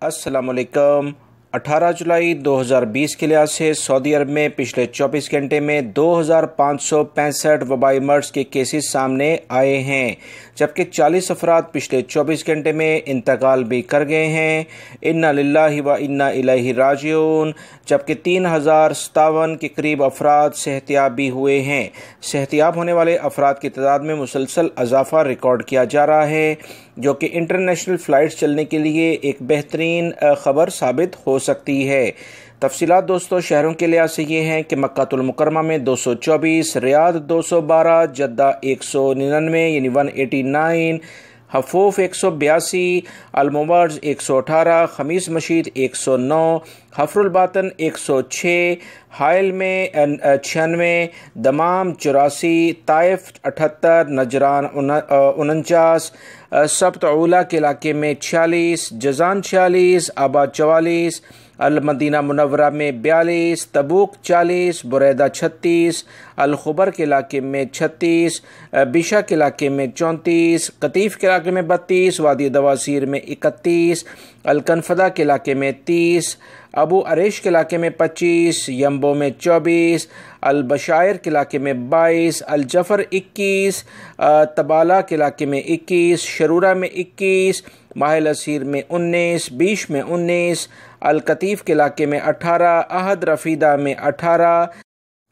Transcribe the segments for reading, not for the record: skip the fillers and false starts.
अस्सलाम वालेकुम। 18 जुलाई 2020 के लिहाज से सऊदी अरब में पिछले 24 घंटे में 2565 वबाई मर्ज के केसेस सामने आए हैं, जबकि 40 अफराद पिछले 24 घंटे में इंतकाल भी कर गए हैं। इन्ना लिल्लाहि व इन्ना इलैहि राजिऊन। जबकि 3057 के करीब अफराद सेहतियाब भी हुए हैं। सेहतियाब होने वाले अफराद की तादाद में मुसलसल इजाफा रिकॉर्ड किया जा रहा है, जो कि इंटरनेशनल फ़्लाइट्स चलने के लिए एक बेहतरीन ख़बर साबित हो सकती है। तफसीलात दोस्तों शहरों के लिहाज से ये हैं कि मक्कातुल मुकर्रमा में 224, रियाद 212, जद्दा 199 यानी 189, हफूफ 182, अलमुबर्ज 118, खमीस मशीद 109, हफरुल बातन 106, हायल में 96, दमाम 84, ताइफ 78, नजरान 49, सब्त औला के इलाके में 46, जजान 46, आबाद 44, अल मदीना मुनव्वरा में 42, तबूक 40, बुरैदा 36, अल खुबर के इलाके में 36, बिशा के इलाके में 34, कतीफ के इलाके में 32, वादी दवासीर में 31, अल कनफदा के इलाके में 30, अबू अरेश के इलाके में 25, यम्बो में 24, अल बशायर के इलाके में 22, अल जफर 21, तबाला के इलाके में 21, शरूरा में 21, माहिल असीर में 19, बीश में 19, अल कतीफ के इलाके में 18, अहद रफीदा में 18,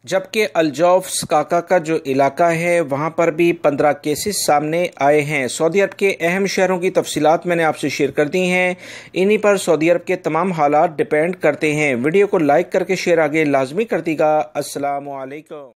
जबकि अल-जौफ स्काका का जो इलाका है वहाँ पर भी 15 केसेस सामने आए हैं। सऊदी अरब के अहम शहरों की तफसीलात मैंने आपसे शेयर कर दी हैं। इन्हीं पर सऊदी अरब के तमाम हालात डिपेंड करते हैं। वीडियो को लाइक करके शेयर आगे लाजमी कर दीजिएगा। अस्सलामु अलैकुम।